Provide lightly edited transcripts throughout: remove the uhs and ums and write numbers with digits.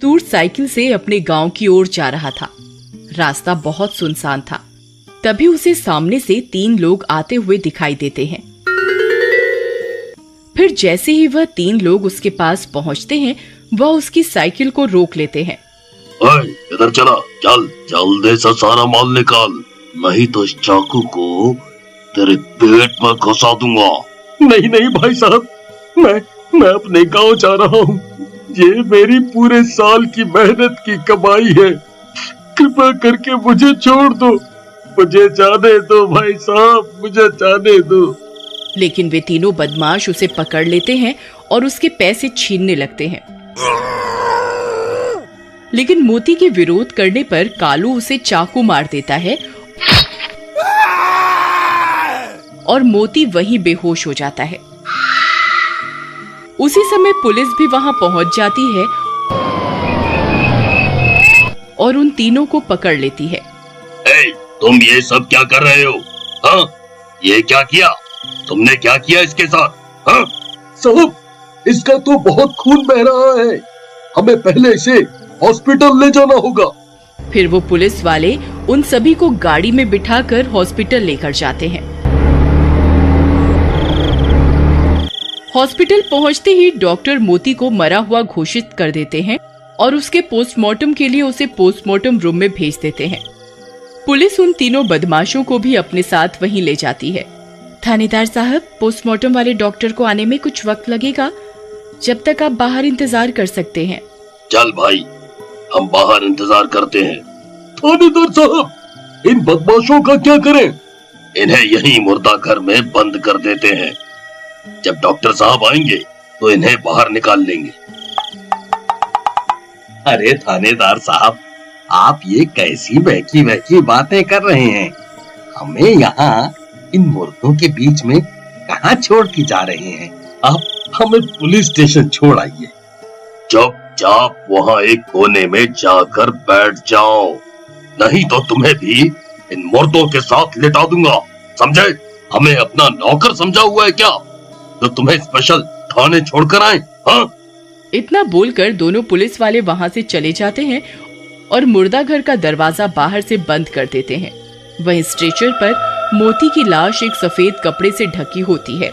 मजदूर साइकिल से अपने गांव की ओर जा रहा था। रास्ता बहुत सुनसान था। तभी उसे सामने से 3 लोग आते हुए दिखाई देते हैं। फिर जैसे ही वह 3 लोग उसके पास पहुंचते हैं, वह उसकी साइकिल को रोक लेते हैं। इधर चला, चल जल्दी से सारा माल निकाल, नहीं तो इस चाकू को तेरे पेट में घुसा दूंगा। नहीं नहीं भाई साहब, मैं अपने गांव जा रहा हूँ। ये मेरी पूरे साल की मेहनत की कमाई है। कृपया करके मुझे छोड़ दो, मुझे जाने दो भाई साहब, मुझे जाने दो। लेकिन वे तीनों बदमाश उसे पकड़ लेते हैं और उसके पैसे छीनने लगते हैं। लेकिन मोती के विरोध करने पर कालू उसे चाकू मार देता है और मोती वहीं बेहोश हो जाता है। उसी समय पुलिस भी वहां पहुंच जाती है और उन तीनों को पकड़ लेती है। तुम ये सब क्या कर रहे हो? हाँ, ये क्या किया? तुमने क्या किया इसके साथ? हाँ? साहब, इसका तो बहुत खून बह रहा है, हमें पहले इसे हॉस्पिटल ले जाना होगा। फिर वो पुलिस वाले उन सभी को गाड़ी में बिठाकर हॉस्पिटल लेकर जाते हैं। हॉस्पिटल पहुंचते ही डॉक्टर मोती को मरा हुआ घोषित कर देते हैं और उसके पोस्टमार्टम के लिए उसे पोस्टमार्टम रूम में भेज देते हैं। पुलिस उन तीनों बदमाशों को भी अपने साथ वहीं ले जाती है। थानेदार साहब, पोस्टमार्टम वाले डॉक्टर को आने में कुछ वक्त लगेगा, जब तक आप बाहर इंतजार कर सकते हैं। चल भाई, हम बाहर इंतजार करते हैं। थानेदार साहब, इन बदमाशों का क्या करें? इन्हें यहीं मुर्दा घर में बंद कर देते हैं। जब डॉक्टर साहब आएंगे तो इन्हें बाहर निकाल लेंगे। अरे थानेदार साहब, आप ये कैसी बहकी बातें कर रहे हैं? हमें यहाँ इन मुर्दों के बीच में कहाँ छोड़ के जा रहे हैं? आप हमें पुलिस स्टेशन छोड़ आइए। चुपचाप वहाँ एक कोने में जाकर बैठ जाओ, नहीं तो तुम्हें भी इन मुर्दों के साथ लिटा दूंगा, समझे? हमें अपना नौकर समझा हुआ है क्या, तो तुम्हें स्पेशल थाने छोड़कर आए? हाँ? इतना बोलकर दोनों पुलिस वाले वहां से चले जाते हैं और मुर्दा घर का दरवाजा बाहर से बंद कर देते हैं। वहीं स्ट्रेचर पर मोती की लाश एक सफेद कपड़े से ढकी होती है।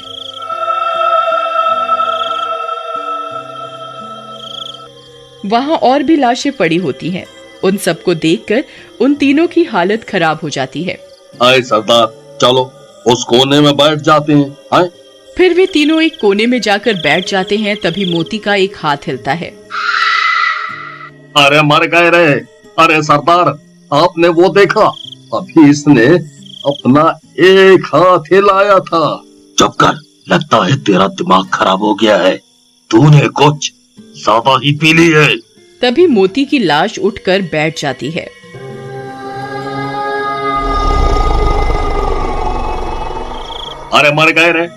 वहां और भी लाशें पड़ी होती हैं। उन सबको देखकर उन तीनों की हालत खराब हो जाती है। आए सरदार, चलो उस कोने में बैठ जाते हैं। आए? फिर वे तीनों एक कोने में जाकर बैठ जाते हैं। तभी मोती का एक हाथ हिलता है। अरे मर गए रे! अरे सरदार, आपने वो देखा? अभी इसने अपना एक हाथ हिलाया था। चुप कर, लगता है तेरा दिमाग खराब हो गया है, तूने कुछ ज्यादा ही पी ली है। तभी मोती की लाश उठकर बैठ जाती है। अरे मर गए रे!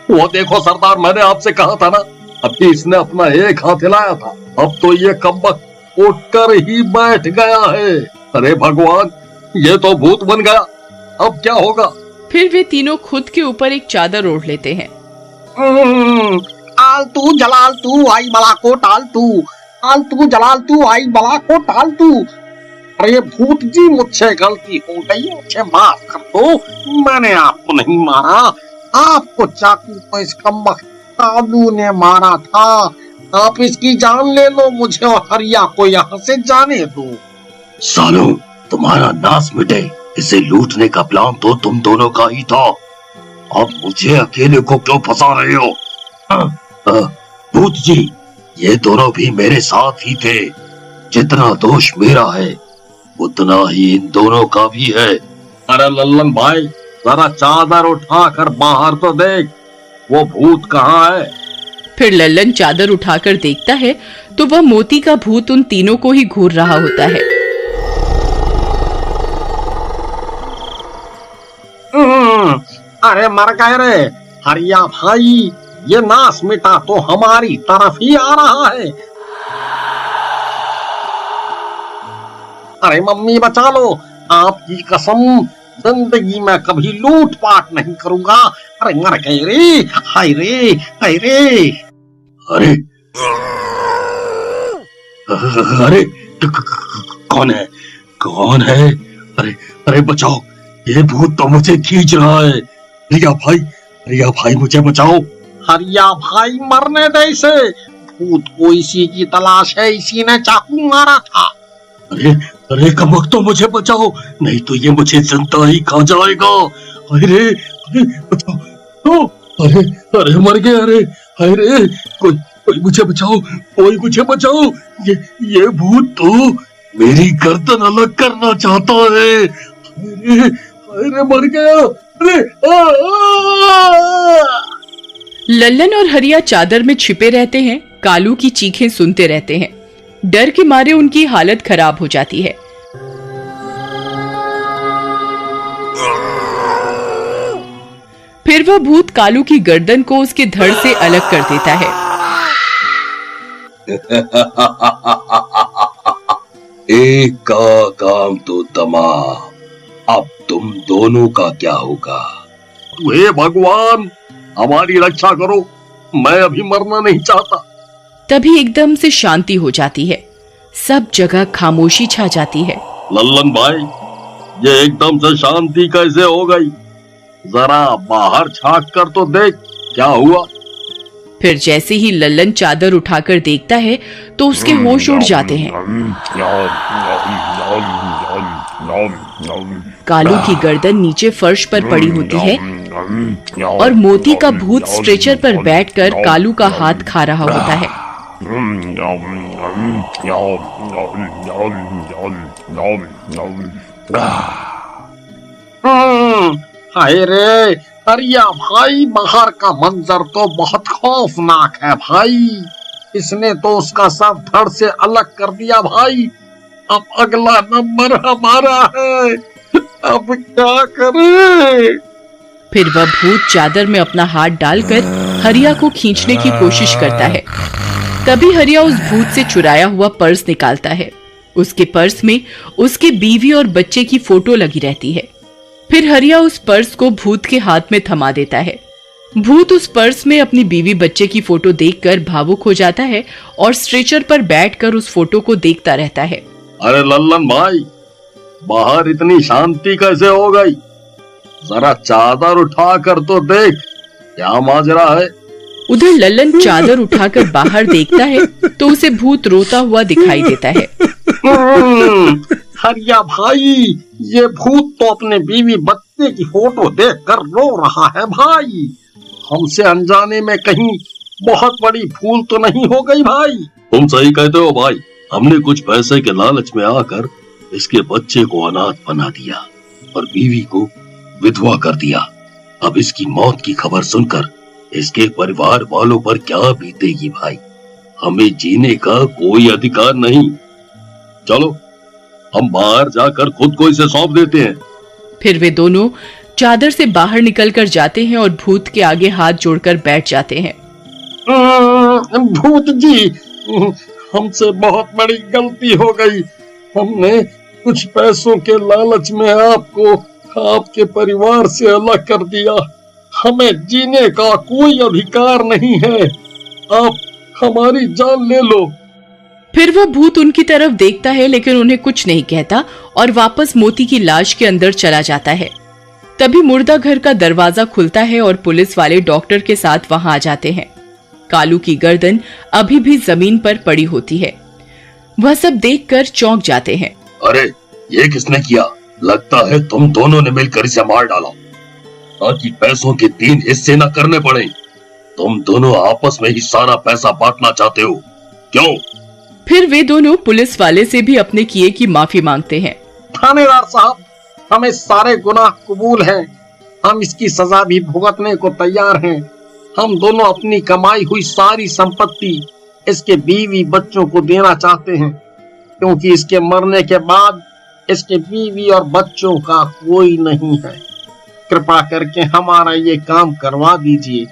वो देखो सरदार, मैंने आपसे कहा था ना, अभी इसने अपना एक हाथ हिलाया था, अब तो ये कब्बक उठकर ही बैठ गया है। अरे भगवान, ये तो भूत बन गया, अब क्या होगा? फिर वे तीनों खुद के ऊपर एक चादर ओढ़ लेते हैं। आलतू जलालतू आई बला को टालतू, आलतू जलालतू आई बला को टालतू। अरे भूत जी, मुझसे गलती हो गई, मुझे माफ कर दो। मैंने आपको नहीं मारा, आपको चाकू को इस कम्बख्त कालू ने मारा था। आप इसकी जान ले लो, मुझे और हरिया को यहाँ से जाने दो। सालों, तुम्हारा नाश मिटे, इसे लूटने का प्लान तो तुम दोनों का ही था। अब मुझे अकेले को क्यों फंसा रहे हो? भूत जी, ये दोनों भी मेरे साथ ही थे। जितना दोष मेरा है उतना ही इन दोनों का भी है। अरे लल्लन भाई, जरा चादर उठाकर बाहर तो देख, वो भूत कहाँ है? फिर लल्लन चादर उठाकर देखता है तो वह मोती का भूत उन तीनों को ही घूर रहा होता है। अरे मर गए रे हरिया भाई, ये नाश मिटा तो हमारी तरफ ही आ रहा है। अरे मम्मी बचा लो, आपकी कसम, जिंदगी में कभी लूट पाट नहीं करूंगा। अरे मर गए रे, हाय रे, हाय रे। अरे अरे कौन है? कौन है? अरे अरे बचाओ, ये भूत तो मुझे खींच रहा है। रिया भाई मुझे बचाओ। हरिया भाई मरने दे इसे, भूत को इसी की तलाश है, इसी ने चाकू मारा था। अरे कमक तो मुझे बचाओ, नहीं तो ये मुझे जिंदा ही खा जाएगा। अरे बचाओ, अरे मर गया। अरे कोई मुझे बचाओ, कोई मुझे बचाओ। ये भूत तो मेरी गर्दन अलग करना चाहता है। अरे मर गया। लल्लन और हरिया चादर में छिपे रहते हैं, कालू की चीखें सुनते रहते हैं। डर के मारे उनकी हालत खराब हो जाती है। फिर वह भूत कालू की गर्दन को उसके धड़ से अलग कर देता है। एक का काम तो तमाम, अब तुम दोनों का क्या होगा? हे भगवान, हमारी रक्षा करो, मैं अभी मरना नहीं चाहता। तभी एकदम से शांति हो जाती है, सब जगह खामोशी छा जाती है। लल्लन भाई, ये एकदम से शांति कैसे हो गई? जरा बाहर झांक कर तो देख क्या हुआ। फिर जैसे ही लल्लन चादर उठाकर देखता है तो उसके होश उड़ जाते हैं। कालू की गर्दन नीचे फर्श पर पड़ी होती है और मोती का भूत स्ट्रेचर पर बैठकर कालू का हाथ खा रहा होता है। हाय रे हरिया भाई, बाहर का मंजर तो बहुत खौफनाक है भाई। इसने तो उसका सब धड़ से अलग कर दिया भाई। अब अगला नंबर हमारा है, अब क्या करें? फिर वह भूत चादर में अपना हाथ डालकर हरिया को खींचने की कोशिश करता है। तभी हरिया उस भूत से चुराया हुआ पर्स निकालता है। उसके पर्स में उसकी बीवी और बच्चे की फोटो लगी रहती है। फिर हरिया उस पर्स को भूत के हाथ में थमा देता है। भूत उस पर्स में अपनी बीवी बच्चे की फोटो देखकर भावुक हो जाता है और स्ट्रेचर पर बैठकर उस फोटो को देखता रहता है। अरे लल्लन भाई, बाहर इतनी शांति कैसे हो गई? जरा चादर उठा कर तो देख क्या माजरा है। उधर लल्लन चादर उठाकर बाहर देखता है तो उसे भूत रोता हुआ दिखाई देता है। हरिया भाई, ये भूत तो अपने बीवी बच्चे की फोटो देखकर रो रहा है भाई। हमसे अनजाने में कहीं बहुत बड़ी भूल तो नहीं हो गई भाई? तुम सही कहते हो भाई, हमने कुछ पैसे के लालच में आकर इसके बच्चे को अनाथ बना दिया और बीवी को विधवा कर दिया। अब इसकी मौत की खबर सुनकर इसके परिवार वालों पर क्या बीतेगी भाई? हमें जीने का कोई अधिकार नहीं। चलो हम बाहर जाकर खुद को इसे सौंप देते हैं। फिर वे दोनों चादर से बाहर निकलकर जाते हैं और भूत के आगे हाथ जोड़कर बैठ जाते हैं। भूत जी, हमसे बहुत बड़ी गलती हो गई। हमने कुछ पैसों के लालच में आपको आपके परिवार से अलग कर दिया। हमें जीने का कोई अधिकार नहीं है, आप हमारी जान ले लो। फिर वह भूत उनकी तरफ देखता है लेकिन उन्हें कुछ नहीं कहता और वापस मोती की लाश के अंदर चला जाता है। तभी मुर्दा घर का दरवाजा खुलता है और पुलिस वाले डॉक्टर के साथ वहां आ जाते हैं। कालू की गर्दन अभी भी जमीन पर पड़ी होती है। वह सब देखकर चौंक जाते हैं। अरे ये किसने किया? लगता है तुम दोनों ने मिलकर इसे मार डाला ताकि पैसों के 3 हिस्से न करने पड़े। तुम दोनों आपस में ही सारा पैसा बांटना चाहते हो, क्यों? फिर वे दोनों पुलिस वाले से भी अपने किए की माफी मांगते हैं। थानेदार साहब, हमें सारे गुनाह कबूल हैं। हम इसकी सजा भी भुगतने को तैयार हैं। हम दोनों अपनी कमाई हुई सारी संपत्ति इसके बीवी बच्चों को देना चाहते हैं, क्योंकि इसके मरने के बाद इसके बीवी और बच्चों का कोई नहीं है। कृपा करके हमारा ये काम करवा दीजिए।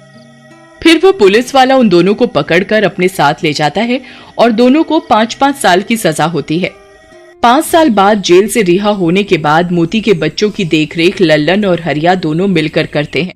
फिर वह पुलिस वाला उन दोनों को पकड़कर अपने साथ ले जाता है और दोनों को 5-5 साल की सजा होती है। 5 साल बाद जेल से रिहा होने के बाद मोती के बच्चों की देखरेख लल्लन और हरिया दोनों मिलकर करते हैं।